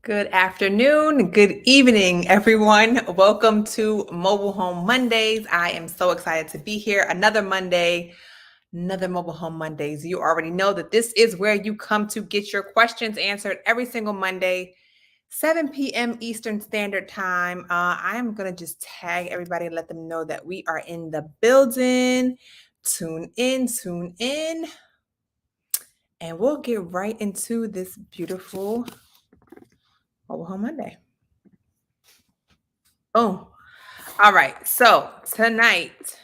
Good afternoon, good evening, everyone. Welcome to Mobile Home Mondays. I am so excited to be here. Another Monday, another Mobile Home Mondays. You already know that this is where you come to get your questions answered every single Monday, 7 p.m. Eastern Standard Time. I am going to just tag everybody and let them know that we are in the building. Tune in, and we'll get right into this beautiful Mobile Home Monday. Oh, all right. So tonight,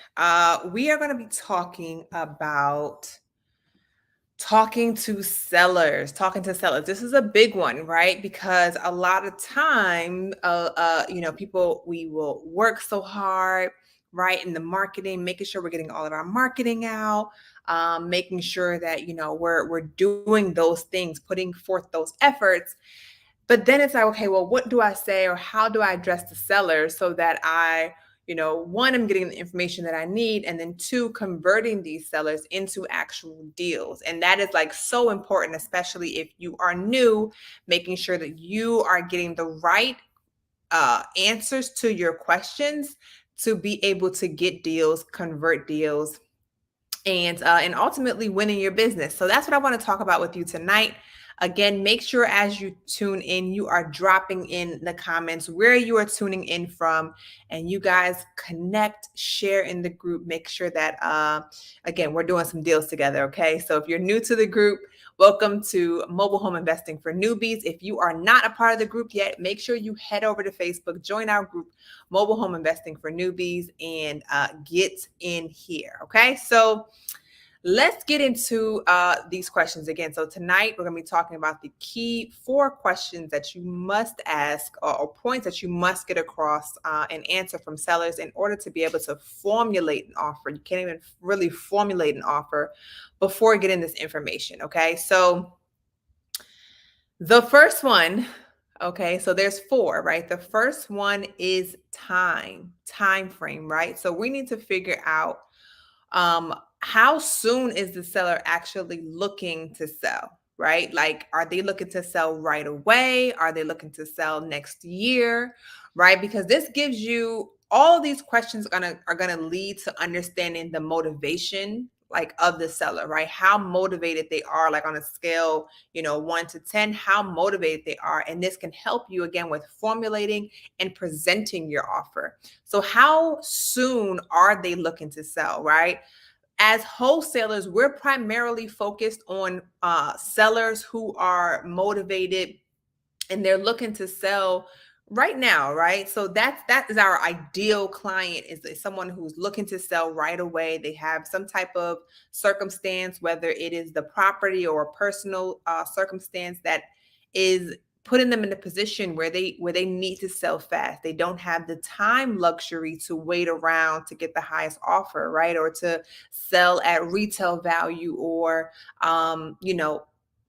we are going to be talking about talking to sellers. This is a big one, right? Because a lot of time, people, we will work so hard, right, in the marketing, making sure we're getting all of our marketing out, making sure that we're doing those things, putting forth those efforts. But then it's like, okay, well, what do I say or how do I address the seller so that one, I'm getting the information that I need, and then two, converting these sellers into actual deals. And that is like so important, especially if you are new, making sure that you are getting the right answers to your questions to be able to get deals, convert deals, and ultimately winning your business. So that's what I want to talk about with you tonight. Again, make sure as you tune in, you are dropping in the comments where you are tuning in from, and you guys connect, share in the group. Make sure that again, we're doing some deals together. Okay, so if you're new to the group, welcome to Mobile Home Investing for Newbies. If you are not a part of the group yet, make sure you head over to Facebook, join our group, Mobile Home Investing for Newbies, and get in here. Okay, so let's get into these questions again. So tonight we're going to be talking about the key 4 questions that you must ask, or points that you must get across and answer from sellers in order to be able to formulate an offer. You can't even really formulate an offer before getting this information. Okay, so the first one, okay, so there's 4, right? The first one is time frame, right? So we need to figure out how soon is the seller actually looking to sell, right? Like, are they looking to sell right away? Are they looking to sell next year, right? Because this gives you all these questions are gonna lead to understanding the motivation, like, of the seller, right? How motivated they are, like on a scale, 1 to 10, how motivated they are, and this can help you again with formulating and presenting your offer. So, how soon are they looking to sell, right? As wholesalers, we're primarily focused on sellers who are motivated and they're looking to sell right now, right? So that is our ideal client, is someone who's looking to sell right away. They have some type of circumstance, whether it is the property or a personal circumstance that is putting them in a position where they need to sell fast. They don't have the time luxury to wait around to get the highest offer, right? Or to sell at retail value, or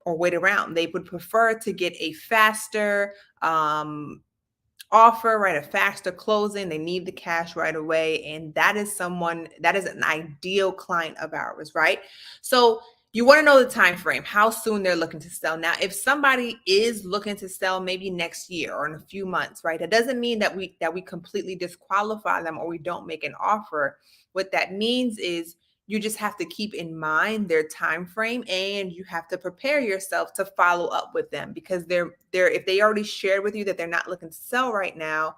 wait around. They would prefer to get a faster offer, right? A faster closing. They need the cash right away. And that is an ideal client of ours, right? So you want to know the time frame, how soon they're looking to sell. Now, if somebody is looking to sell maybe next year or in a few months, right? That doesn't mean that we completely disqualify them or we don't make an offer. What that means is you just have to keep in mind their time frame, and you have to prepare yourself to follow up with them, because they're if they already shared with you that they're not looking to sell right now,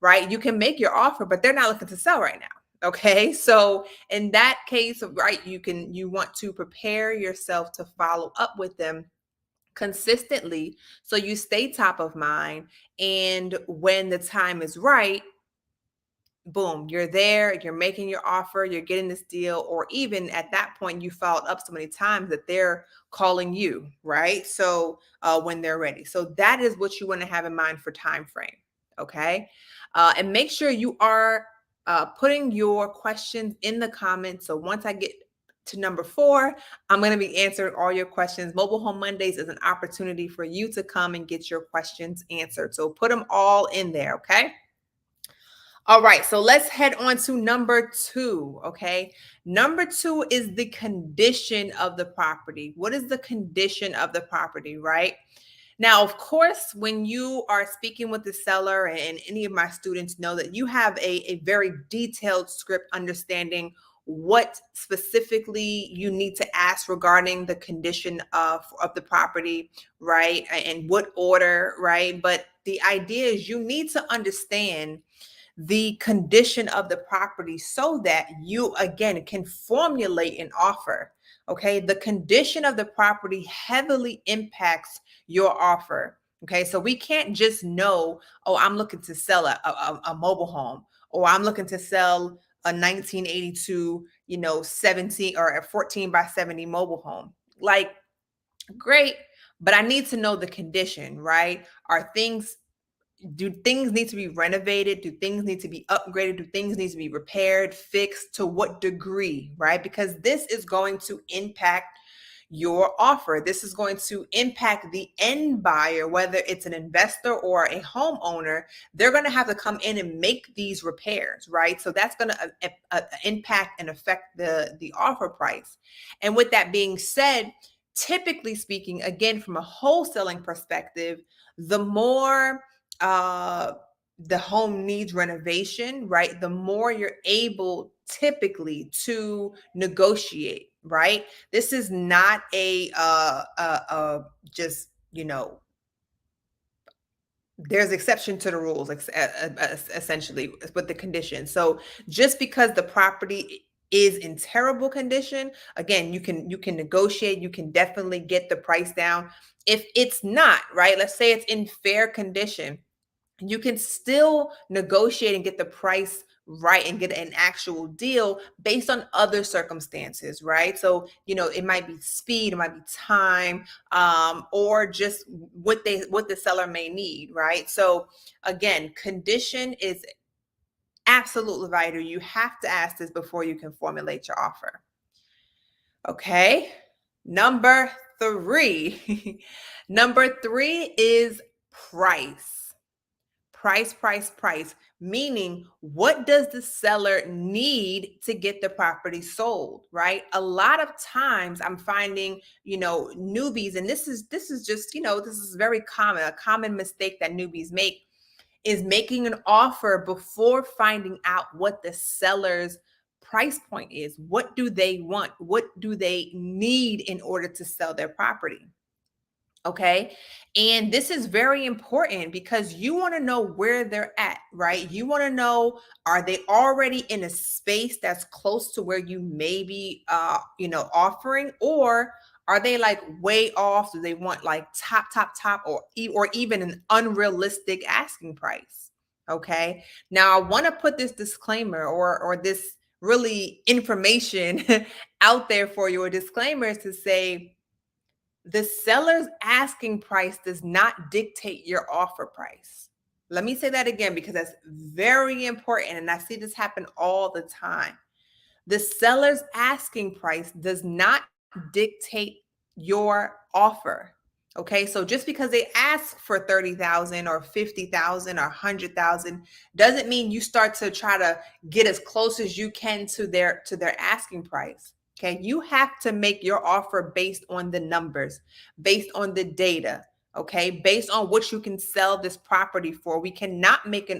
right? You can make your offer, but they're not looking to sell right now. Okay, so in that case, right, you want to prepare yourself to follow up with them consistently so you stay top of mind, and when the time is right, boom, you're there, you're making your offer, you're getting this deal, or even at that point, you followed up so many times that they're calling you, right? So when they're ready. So that is what you want to have in mind for time frame. Okay. And make sure you are putting your questions in the comments. So once I get to number 4, I'm going to be answering all your questions. Mobile Home Mondays is an opportunity for you to come and get your questions answered. So put them all in there. Okay. All right, so let's head on to number 2. Okay. Number 2 is the condition of the property. What is the condition of the property, right? Now, of course, when you are speaking with the seller, and any of my students know that you have a very detailed script understanding what specifically you need to ask regarding the condition of the property, right? And what order, right? But the idea is you need to understand the condition of the property so that you again can formulate an offer. Okay, the condition of the property heavily impacts your offer. Okay, so we can't just know, oh, I'm looking to sell a mobile home, or I'm looking to sell a 1982, 17 or a 14 by 70 mobile home. Like, great, but I need to know the condition, right? Are things Do things need to be renovated? Do things need to be upgraded? Do things need to be repaired, fixed? To what degree, right? Because this is going to impact your offer. This is going to impact the end buyer, whether it's an investor or a homeowner. They're going to have to come in and make these repairs, right? So that's going to impact and affect the offer price. And with that being said, typically speaking, again, from a wholesaling perspective, the more uh the home needs renovation, right, the more you're able typically to negotiate, right? This is not just, there's exception to the rules, essentially, with the condition. So just because the property is in terrible condition, again, you can negotiate, you can definitely get the price down. If it's not, right, let's say it's in fair condition, you can still negotiate and get the price right and get an actual deal based on other circumstances, right? So, it might be speed, it might be time, or just what the seller may need, right? So again, condition is absolutely vital. You have to ask this before you can formulate your offer. Okay. Number three. Number three is price. Price, meaning what does the seller need to get the property sold, right? A lot of times I'm finding, newbies, and this is just, this is very common, a common mistake that newbies make is making an offer before finding out what the seller's price point is. What do they want? What do they need in order to sell their property? Okay. And this is very important because you want to know where they're at, right? You want to know, are they already in a space that's close to where you may be, offering, or are they like way off? Do they want like top, or even an unrealistic asking price? Okay. Now I want to put this disclaimer, or this really information out there for you. A disclaimer is to say, the seller's asking price does not dictate your offer price. Let me say that again because that's very important. And I see this happen all the time. The seller's asking price does not dictate your offer. Okay, so just because they ask for 30,000 or 50,000 or 100,000 doesn't mean you start to try to get as close as you can to their asking price. Okay, you have to make your offer based on the numbers, based on the data, okay, based on what you can sell this property for. We cannot make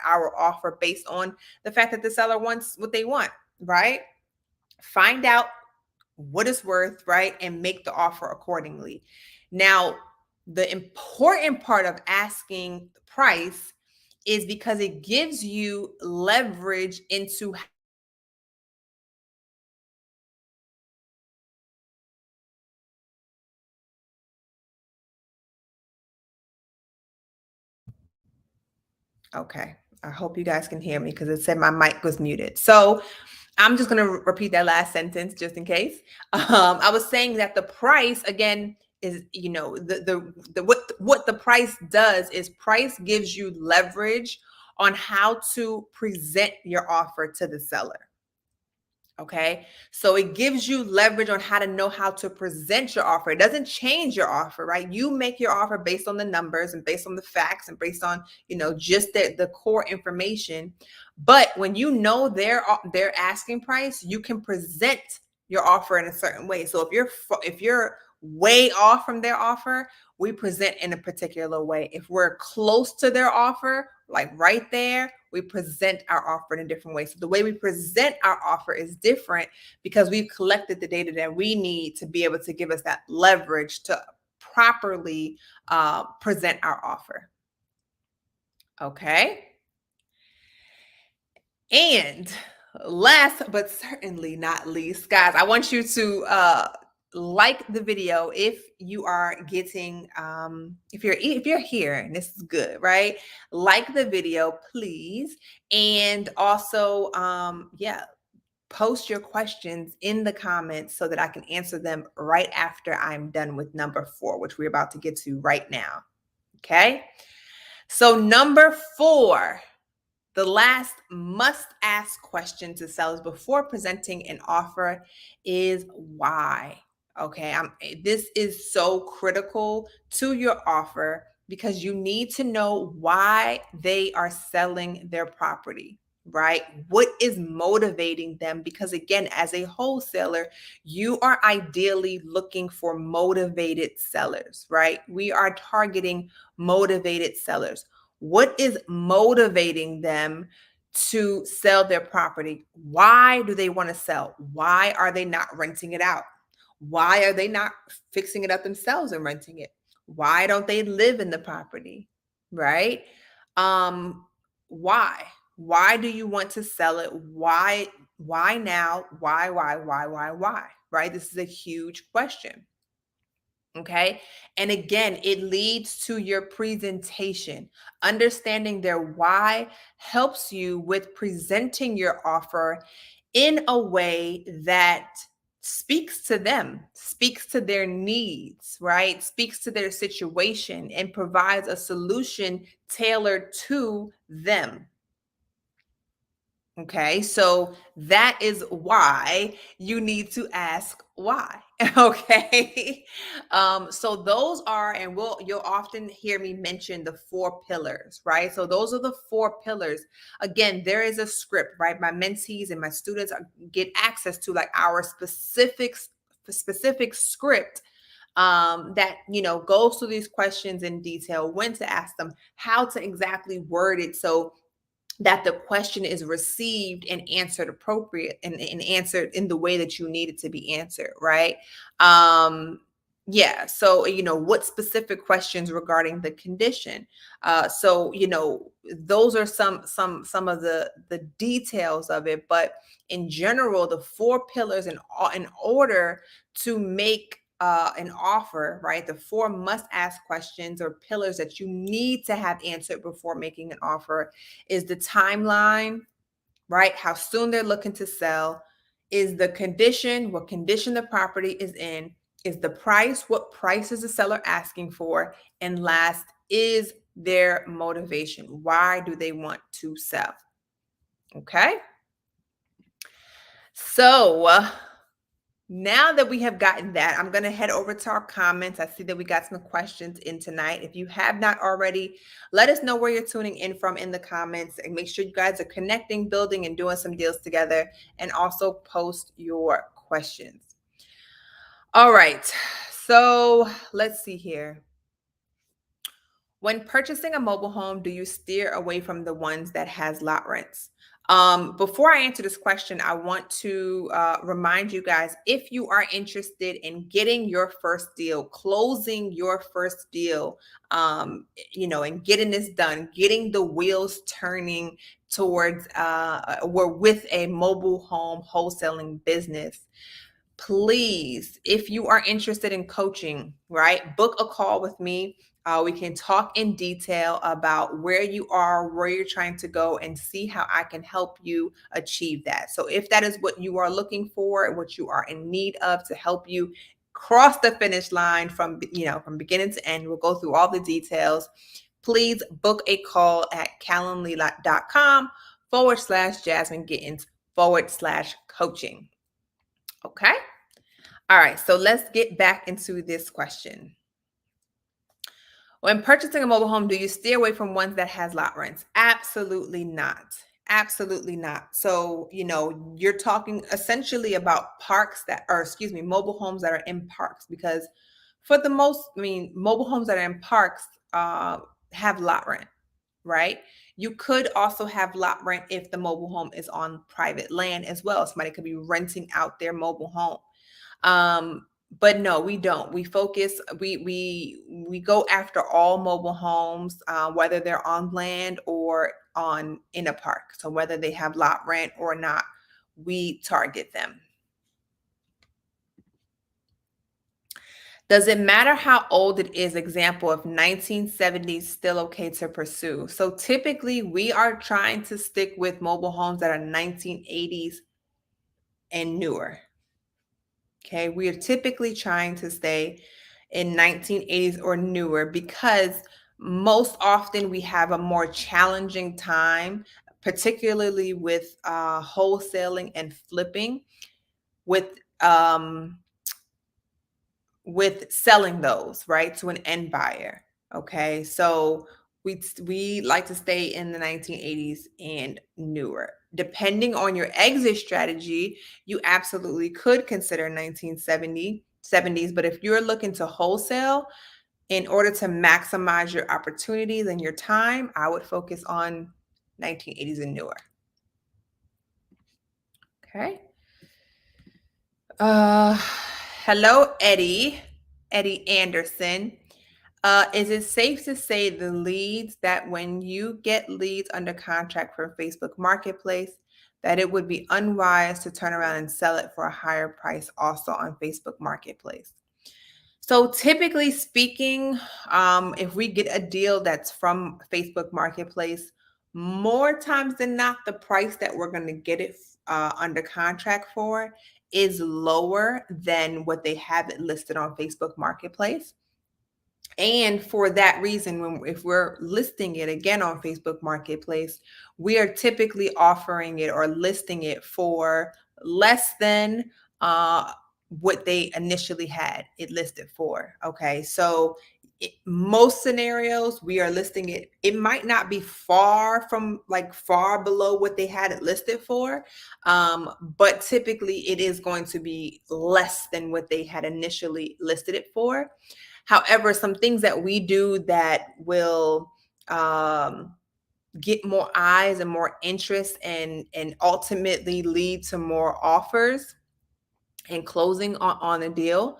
our offer based on the fact that the seller wants what they want, right? Find out what it's worth, right? And make the offer accordingly. Now, the important part of asking the price is because it gives you leverage into. Okay. I hope you guys can hear me because it said my mic was muted. So I'm just going to repeat that last sentence just in case. I was saying that the price again is, what the price does is price gives you leverage on how to present your offer to the seller. Okay. So it gives you leverage on how to know how to present your offer. It doesn't change your offer, right? You make your offer based on the numbers and based on the facts and based on, just the core information. But when you know their asking price, you can present your offer in a certain way. So if you're way off from their offer, we present in a particular way. If we're close to their offer, like right there, we present our offer in a different way. So the way we present our offer is different because we've collected the data that we need to be able to give us that leverage to properly present our offer. Okay. And last but certainly not least, guys, I want you to like the video if you are getting if you're here and this is good, right? Like the video, please. And also yeah, post your questions in the comments so that I can answer them right after I'm done with number 4, which we're about to get to right now. Okay? So number 4, the last must ask question to sellers before presenting an offer is why. Okay, this is so critical to your offer because you need to know why they are selling their property, right? What is motivating them? Because again, as a wholesaler, you are ideally looking for motivated sellers, right? We are targeting motivated sellers. What is motivating them to sell their property? Why do they want to sell? Why are they not renting it out? Why are they not fixing it up themselves and renting it? Why don't they live in the property? Right? Um, why? Why do you want to sell it? Why now? Why? Right? This is a huge question. Okay. And again, it leads to your presentation. Understanding their why helps you with presenting your offer in a way that speaks to them, speaks to their needs, right? Speaks to their situation and provides a solution tailored to them. Okay, so that is why you need to ask why. Okay. So those are, and you'll often hear me mention the 4 pillars, right? So those are the 4 pillars. Again, there is a script, right? My mentees and my students get access to like our specific script that goes through these questions in detail, when to ask them, how to exactly word it so that the question is received and answered appropriate and answered in the way that you need it to be answered, right? Yeah, so what specific questions regarding the condition. So those are some of the details of it, but in general, the 4 pillars in order to make an offer, right? The 4 must ask questions or pillars that you need to have answered before making an offer is the timeline, right? How soon they're looking to sell, is the condition, what condition the property is in, is the price, what price is the seller asking for, and last is their motivation. Why do they want to sell? Okay. So, now that we have gotten that, I'm going to head over to our comments. I see that we got some questions in tonight. If you have not already, let us know where you're tuning in from in the comments, and make sure you guys are connecting, building, and doing some deals together, and also post your questions. All right. So let's see here. When purchasing a mobile home, do you steer away from the ones that has lot rents? Before I answer this question, I want to remind you guys, if you are interested in getting your first deal, closing your first deal, and getting this done, getting the wheels turning towards or with a mobile home wholesaling business, please, if you are interested in coaching, right, book a call with me. We can talk in detail about where you are, where you're trying to go, and see how I can help you achieve that. So if that is what you are looking for and what you are in need of to help you cross the finish line from beginning to end, we'll go through all the details. Please book a call at calendly.com/Jasmine Gittens/coaching. Okay. All right. So let's get back into this question. When purchasing a mobile home, do you steer away from ones that has lot rents? Absolutely not. Absolutely not. So, you're talking essentially about mobile homes that are in parks, because For the most, I mean, mobile homes that are in parks have lot rent, right? You could also have lot rent if the mobile home is on private land as well. Somebody could be renting out their mobile home. Um, but no, we don't. We focus. We go after all mobile homes, whether they're on land or on in a park. So whether they have lot rent or not, we target them. Does it matter how old it is? Example of 1970s still okay to pursue. So typically we are trying to stick with mobile homes that are 1980s and newer. Okay, we are typically trying to stay in 1980s or newer because most often we have a more challenging time, particularly with wholesaling and flipping, with um, with selling those, right, to an end buyer. Okay. So we like to stay in the 1980s and newer. Depending on your exit strategy, you absolutely could consider 1970s, but if you're looking to wholesale in order to maximize your opportunities and your time, I would focus on 1980s and newer. Okay. Uh, hello, Eddie Anderson. Is it safe to say the leads that when you get leads under contract from Facebook Marketplace, that it would be unwise to turn around and sell it for a higher price also on Facebook Marketplace? So typically speaking, if we get a deal that's from Facebook Marketplace, more times than not, the price that we're going to get it under contract for is lower than what they have it listed on Facebook Marketplace. And for that reason, if we're listing it again on Facebook Marketplace, we are typically offering it or listing it for less than uh, what they initially had it listed for. Okay, so most scenarios we are listing it. It might not be far from like far below what they had it listed for, but typically it is going to be less than what they had initially listed it for. However, some things that we do that will get more eyes and more interest and ultimately lead to more offers and closing on a deal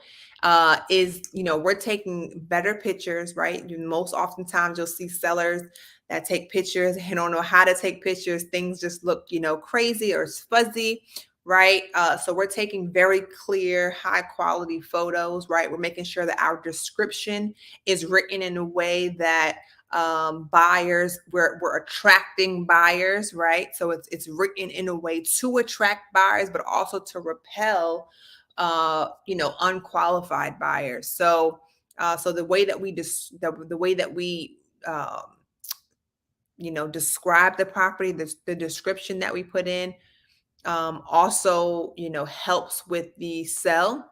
is, we're taking better pictures, right? Most oftentimes you'll see sellers that take pictures and don't know how to take pictures. Things just look, crazy or fuzzy, right? So we're taking very clear, high quality photos, right? We're making sure that our description is written in a way that buyers, we're attracting buyers, right? So it's written in a way to attract buyers, but also to repel unqualified buyers. So the way that we the way that we describe the property, the description that we put in, also helps with the sell.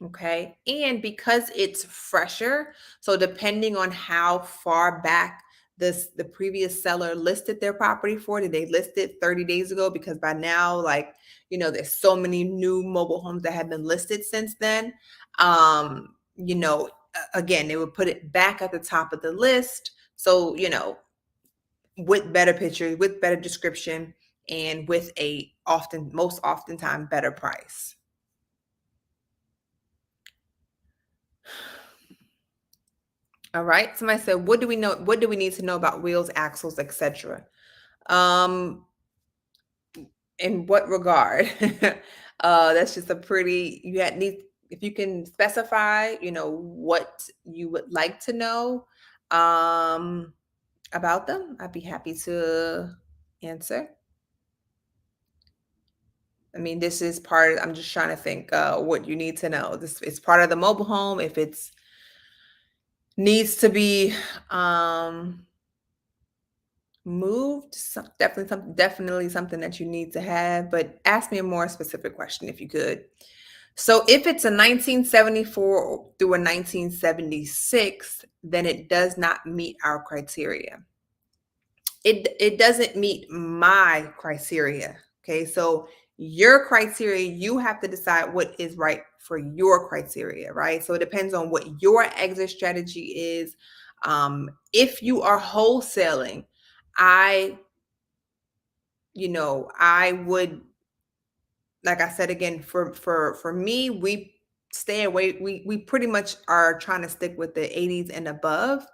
Okay. And because it's fresher, so depending on how far back the previous seller listed their property for, did they list it 30 days ago? Because by now, like, there's so many new mobile homes that have been listed since then. Again, they would put it back at the top of the list. So, with better pictures, with better description, and with most oftentimes better price. All right. Somebody said, "What do we know? What do we need to know about wheels, axles, etc." Um, in what regard? That's just a pretty. Need if you can specify, what you would like to know about them. I'd be happy to answer. I mean, this is part. I'm just trying to think what you need to know. This is part of the mobile home. If it's needs to be moved, definitely something that you need to have, but ask me a more specific question if you could. So if it's a 1974 through a 1976, then it does not meet our criteria. It doesn't meet my criteria. Okay, so your criteria, you have to decide what is right for your criteria, right? So it depends on what your exit strategy is. If you are wholesaling, I, I would, like I said again, for me, we stay away. We pretty much are trying to stick with the 80s and above.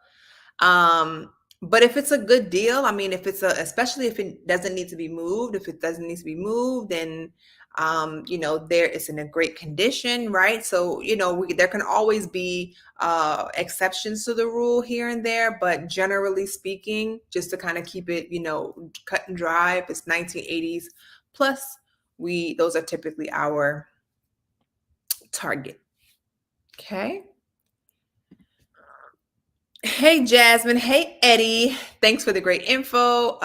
Um, but if it's a good deal, I mean, if it's especially if it doesn't need to be moved, if it doesn't need to be moved, then there it's in a great condition, right? So, there can always be exceptions to the rule here and there, but generally speaking, just to kind of keep it, cut and dry, if it's 1980s plus, those are typically our target. Okay. Hey, Jasmine. Hey, Eddie. Thanks for the great info.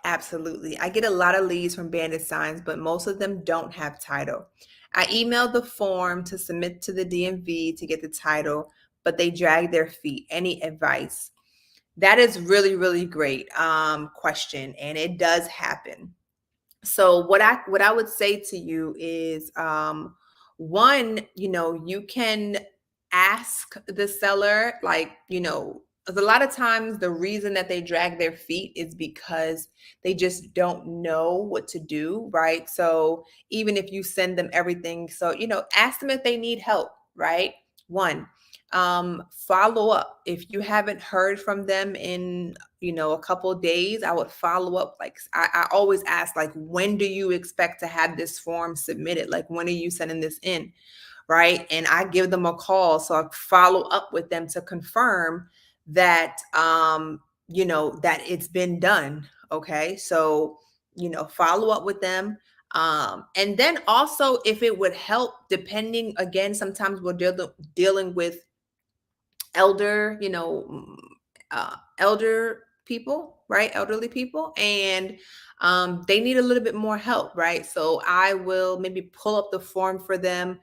Absolutely. I get a lot of leads from bandit signs, but most of them don't have title. I emailed the form to submit to the DMV to get the title, but they drag their feet. Any advice? That is really, really great question, and it does happen. So what I would say to you is, one, you can ask the seller, like, 'cause a lot of times the reason that they drag their feet is because they just don't know what to do, right? So even if you send them everything, so ask them if they need help, right? One, follow up. If you haven't heard from them in a couple of days, I would follow up. Like I always ask, like, when do you expect to have this form submitted? Like, when are you sending this in? Right. And I give them a call. So I follow up with them to confirm that, that it's been done. Okay. So, follow up with them. And then also, if it would help, depending, again, sometimes we're dealing with elder, elder people, right? Elderly people, and they need a little bit more help, right? So I will maybe pull up the form for them,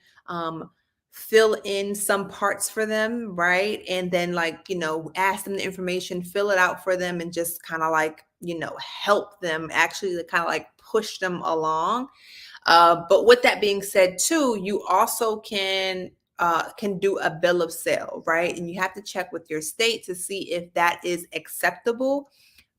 fill in some parts for them, right? And then, like, ask them the information, fill it out for them, and just kind of like, help them actually kind of like push them along. But with that being said, too, you also can do a bill of sale, right? And you have to check with your state to see if that is acceptable.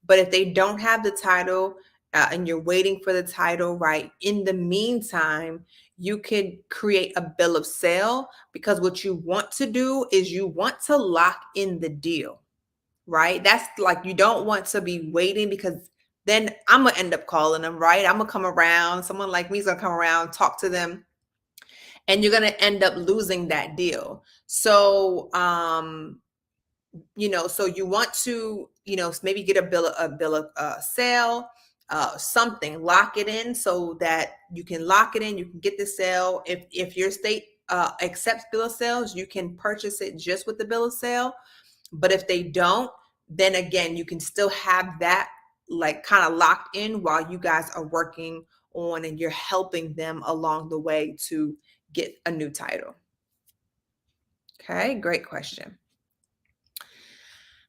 But if they don't have the title, and you're waiting for the title, right? In the meantime, you could create a bill of sale, because what you want to do is you want to lock in the deal, right? That's like, you don't want to be waiting, because then I'm gonna end up calling them, right? I'm gonna come around. Someone like me is gonna come around, talk to them, and you're going to end up losing that deal. So, so you want to, maybe get a bill of sale, something, lock it in so that you can lock it in. You can get the sale. If your state accepts bill of sales, you can purchase it just with the bill of sale. But if they don't, then again, you can still have that like kind of locked in while you guys are working on, and you're helping them along the way to get a new title. Okay, great question.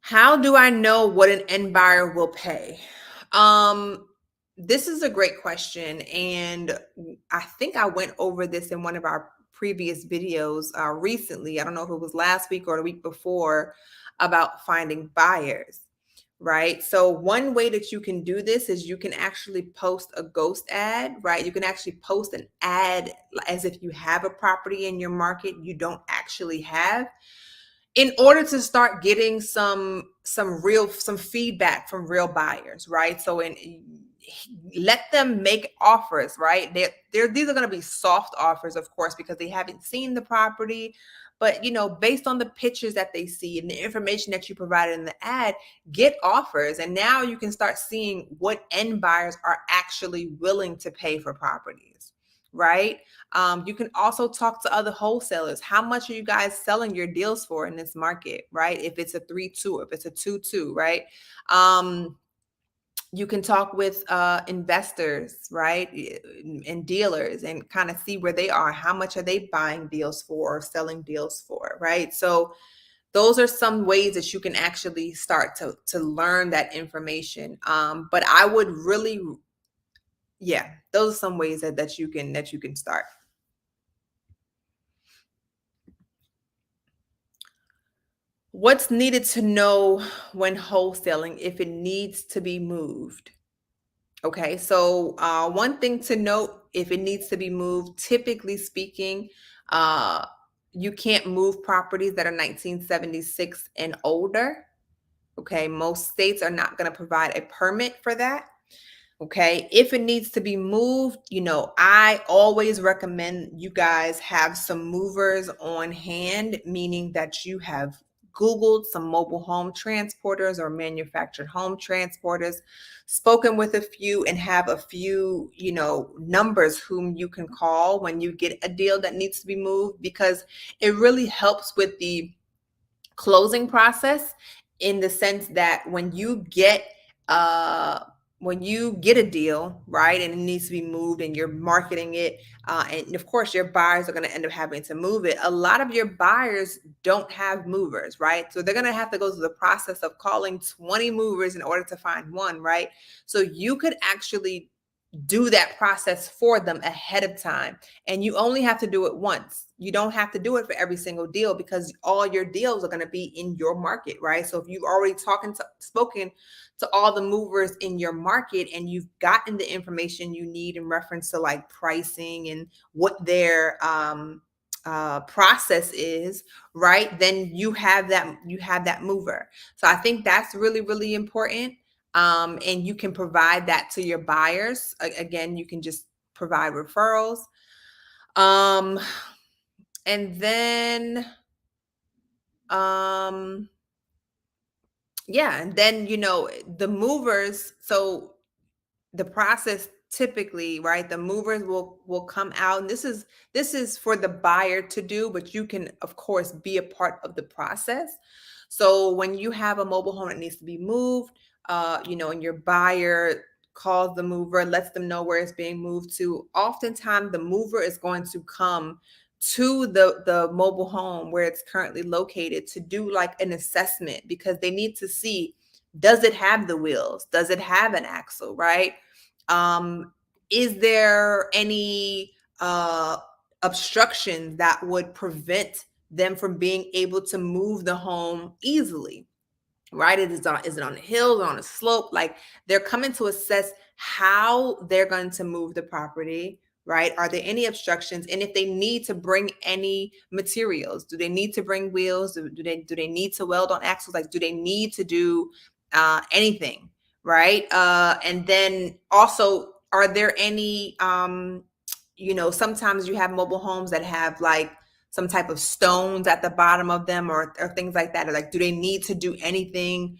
How do I know what an end buyer will pay? Um, this is a great question, and I think I went over this in one of our previous videos recently. I don't know if it was last week or the week before, about finding buyers, right? So one way that you can do this is you can actually post a ghost ad, right? You can actually post an ad as if you have a property in your market you don't actually have, in order to start getting some feedback from real buyers, right? So let them make offers, right? These are going to be soft offers, of course, because they haven't seen the property. But based on the pictures that they see and the information that you provided in the ad, get offers. And now you can start seeing what end buyers are actually willing to pay for properties, right? You can also talk to other wholesalers. How much are you guys selling your deals for in this market, right? If it's a 3-2, if it's a 2-2, right? You can talk with investors, right? And dealers, and kind of see where they are. How much are they buying deals for or selling deals for, right? So those are some ways that you can actually start to learn that information. But I would really, yeah, those are some ways that you can start. What's needed to know when wholesaling if it needs to be moved? Okay, so one thing to note if it needs to be moved, typically speaking, uh, you can't move properties that are 1976 and older. Okay, most states are not going to provide a permit for that. Okay, if it needs to be moved, I always recommend you guys have some movers on hand, meaning that you have Googled some mobile home transporters or manufactured home transporters, spoken with a few, and have a few, numbers whom you can call when you get a deal that needs to be moved, because it really helps with the closing process, in the sense that uh when you get a deal, right, and it needs to be moved and you're marketing it, and of course your buyers are going to end up having to move it. A lot of your buyers don't have movers, right? So they're going to have to go through the process of calling 20 movers in order to find one, right? So you could actually do that process for them ahead of time. And you only have to do it once. You don't have to do it for every single deal, because all your deals are going to be in your market, right? So if you've already spoken to all the movers in your market, and you've gotten the information you need in reference to like pricing and what their process is, right? Then you have that mover. So I think that's really, really important. And you can provide that to your buyers. Again, you can just provide referrals. Um, and then, um, yeah, and then, the movers. So the process typically, right, the movers will come out, and this is for the buyer to do, but you can of course be a part of the process. So when you have a mobile home that needs to be moved, and your buyer calls the mover, lets them know where it's being moved to, oftentimes the mover is going to come to the mobile home where it's currently located to do like an assessment, because they need to see, does it have the wheels, does it have an axle, right? um, is there any obstruction that would prevent them from being able to move the home easily? Right? Is it on a hill, on a slope? Like, they're coming to assess how they're going to move the property, right? Are there any obstructions? And if they need to bring any materials, do they need to bring wheels? Do they need to weld on axles? Like, do they need to do anything? Right. And then also, are there any sometimes you have mobile homes that have like some type of stones at the bottom of them, or things like that? Or like, do they need to do anything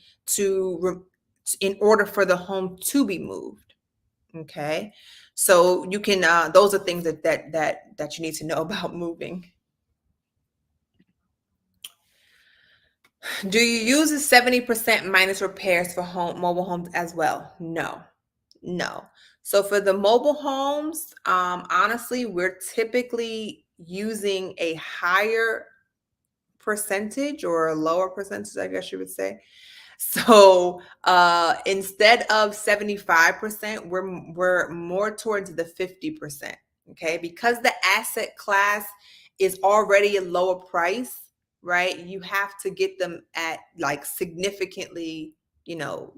in order for the home to be moved? Okay. So you can those are things that you need to know about moving. Do you use the 70% minus repairs for mobile homes as well? No. No. So for the mobile homes, honestly, we're typically using a higher percentage, or a lower percentage, I guess you would say. So instead of 75%, we're more towards the 50%. Okay, because the asset class is already a lower price, right? You have to get them at like significantly, you know,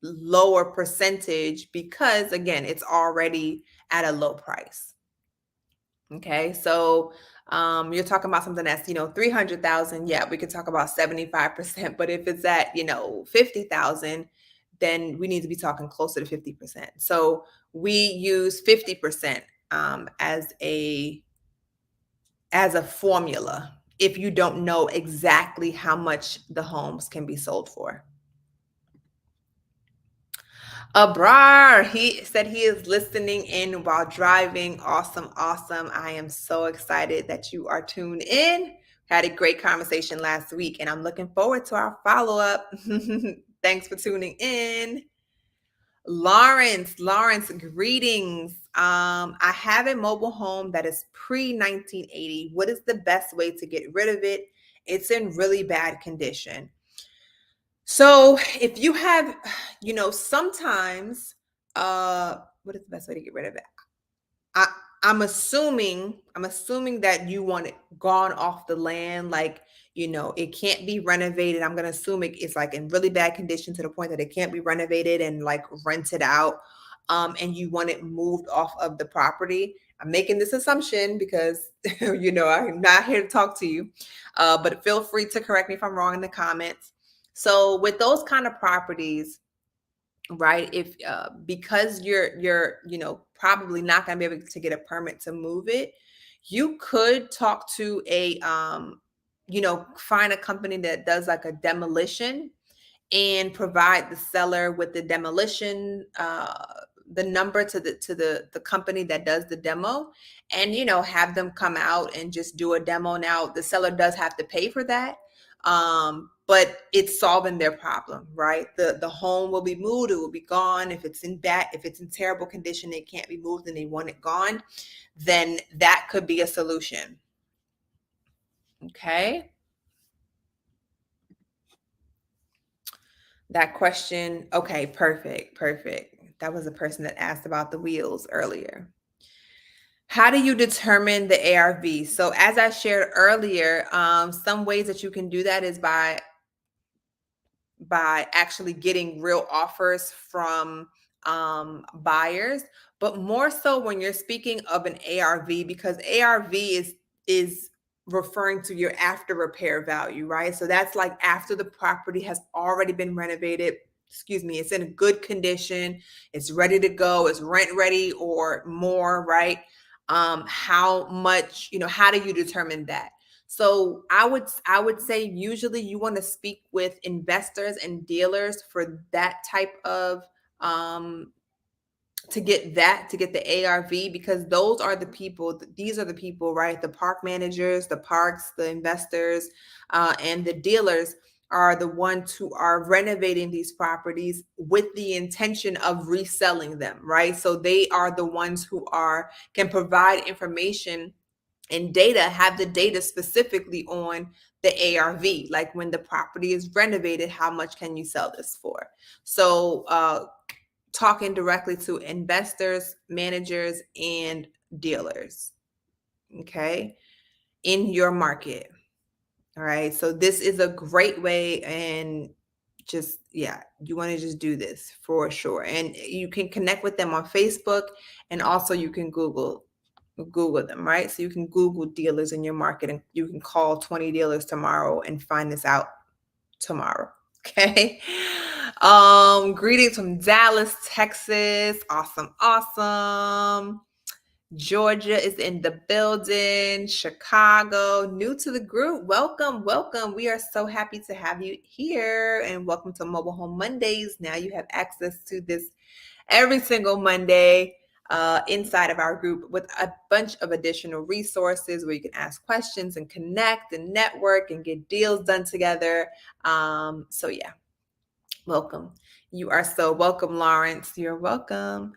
lower percentage, because again, it's already at a low price. Okay, so you're talking about something that's 300,000. Yeah, we could talk about 75%, but if it's at 50,000, then we need to be talking closer to 50%. So we use 50% as a formula if you don't know exactly how much the homes can be sold for. Abrar, he said he is listening in while driving. Awesome, awesome. I am so excited that you are tuned in. Had a great conversation last week, and I'm looking forward to our follow up. Thanks for tuning in. Lawrence, greetings. I have a mobile home that is pre 1980. What is the best way to get rid of it? It's in really bad condition. So if you have, sometimes, what is the best way to get rid of it? I, I'm assuming that you want it gone off the land. Like, it can't be renovated. I'm going to assume it's like in really bad condition to the point that it can't be renovated and like rented out. And you want it moved off of the property. I'm making this assumption because, I'm not here to talk to you, but feel free to correct me if I'm wrong in the comments. So with those kind of properties, right, if because you're probably not going to be able to get a permit to move it, you could talk to find a company that does like a demolition and provide the seller with the demolition the number to the company that does the demo, and have them come out and just do a demo. Now the seller does have to pay for that, but it's solving their problem, right? The home will be moved, it will be gone. If it's in terrible condition, it can't be moved and they want it gone, then that could be a solution. Okay. That question. Okay, perfect. That was a person that asked about the wheels earlier. How do you determine the ARV? So as I shared earlier, some ways that you can do that is by actually getting real offers from buyers, but more so when you're speaking of an ARV, because ARV is referring to your after repair value, right? So that's like after the property has already been renovated. Excuse me, it's in a good condition, it's ready to go, it's rent ready or more, right? How much, how do you determine that? So I would say usually you want to speak with investors and dealers for that type of to get the ARV, because those are the people, these are the people, right? The park managers, the parks, the investors, and the dealers are the ones who are renovating these properties with the intention of reselling them, right? So they are the ones who can provide information and have the data specifically on the ARV, like when the property is renovated, how much can you sell this for? So talking directly to investors, managers, and dealers, okay, in your market. All right, so this is a great way, and just, yeah, you want to just do this for sure. And you can connect with them on Facebook, and also you can Google them, right? So you can Google dealers in your market, and you can call 20 dealers tomorrow and find this out tomorrow. Okay. Greetings from Dallas, Texas. Awesome. Georgia is in the building. Chicago, new to the group. Welcome. We are so happy to have you here, and welcome to Mobile Home Mondays. Now you have access to this every single Monday inside of our group with a bunch of additional resources where you can ask questions and connect and network and get deals done together. So yeah, welcome. You are so welcome, Lawrence. You're welcome.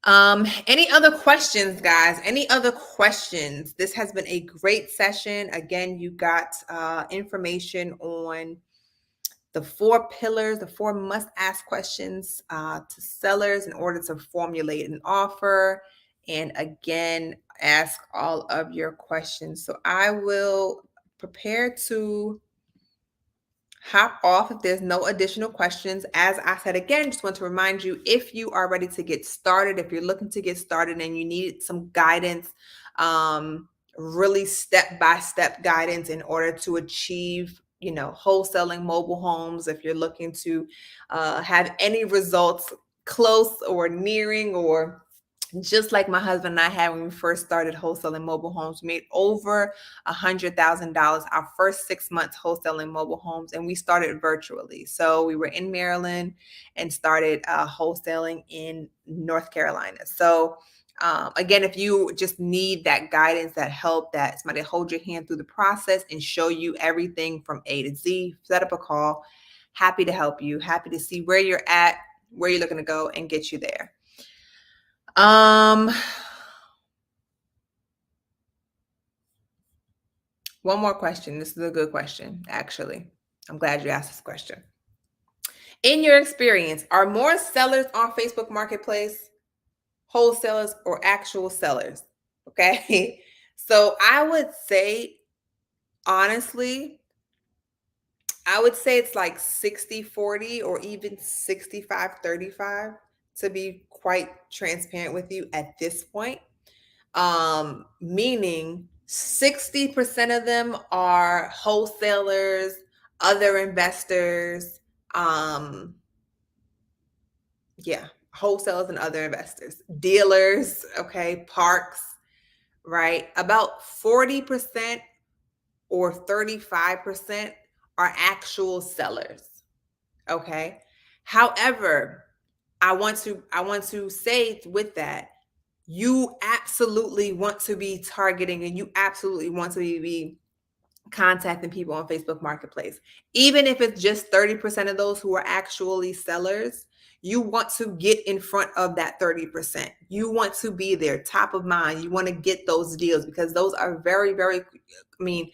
Any other questions, guys? Any other questions? This has been a great session. Again, you got information on the 4 pillars, the 4 must-ask questions to sellers in order to formulate an offer. And again, ask all of your questions. So I will prepare to hop off if there's no additional questions. As I said, again, just want to remind you, if you are ready to get started, if you're looking to get started and you need some guidance, really step-by-step guidance in order to achieve, wholesaling mobile homes, if you're looking to have any results close or nearing, or just like my husband and I had when we first started wholesaling mobile homes. We made over $100,000 our first 6 months wholesaling mobile homes, and we started virtually. So we were in Maryland and started wholesaling in North Carolina. So again, if you just need that guidance, that help, that somebody hold your hand through the process and show you everything from A to Z, set up a call. Happy to help you. Happy to see where you're at, where you're looking to go, and get you there. One more question. This is a good question, actually. I'm glad you asked this question. In your experience, are more sellers on Facebook Marketplace wholesalers or actual sellers? Okay. So I would say, honestly, I would say it's like 60-40 or even 65-35, to be quite transparent with you at this point. Meaning 60% of them are wholesalers, other investors, um, yeah, wholesalers and other investors, dealers, okay, parks, right? About 40% or 35% are actual sellers. Okay. However, I want to say with that, you absolutely want to be targeting and you absolutely want to be contacting people on Facebook Marketplace. Even if it's just 30% of those who are actually sellers, you want to get in front of that 30%. You want to be there, top of mind. You want to get those deals because those are very, very, I mean,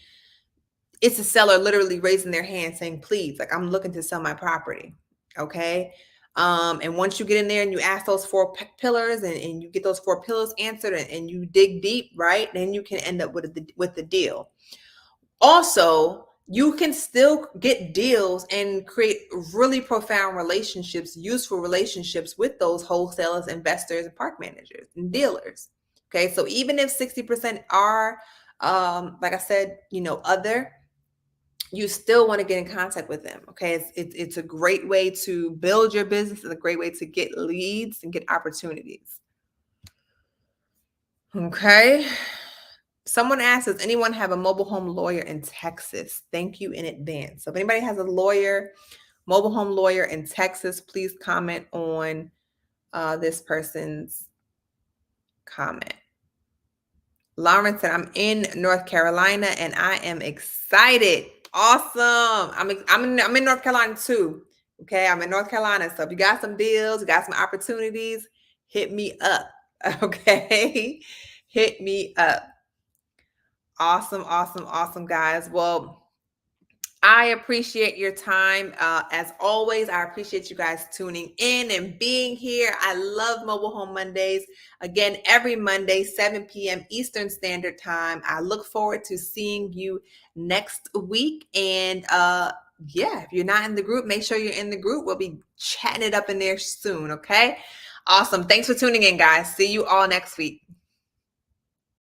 it's a seller literally raising their hand saying, please, like, I'm looking to sell my property. Okay. And once you get in there and you ask those four pillars and you get those four pillars answered and you dig deep, right, then you can end up with the deal. Also, you can still get deals and create really profound relationships, useful relationships with those wholesalers, investors, and park managers and dealers. Okay. So even if 60% are, like I said, other, you still want to get in contact with them. Okay. It's a great way to build your business. It's a great way to get leads and get opportunities. Okay. Someone asked, does anyone have a mobile home lawyer in Texas? Thank you in advance. So if anybody has a lawyer, mobile home lawyer in Texas, please comment on this person's comment. Lauren said, I'm in North Carolina and I am excited. Awesome. I'm in North Carolina too. Okay. I'm in North Carolina. So if you got some deals, you got some opportunities, hit me up. Okay. Hit me up. Awesome, awesome, awesome, guys. Well, I appreciate your time. As always, I appreciate you guys tuning in and being here. I love Mobile Home Mondays. Again, every Monday, 7 p.m. Eastern Standard Time. I look forward to seeing you next week. And yeah, if you're not in the group, make sure you're in the group. We'll be chatting it up in there soon. Okay. Awesome. Thanks for tuning in, guys. See you all next week.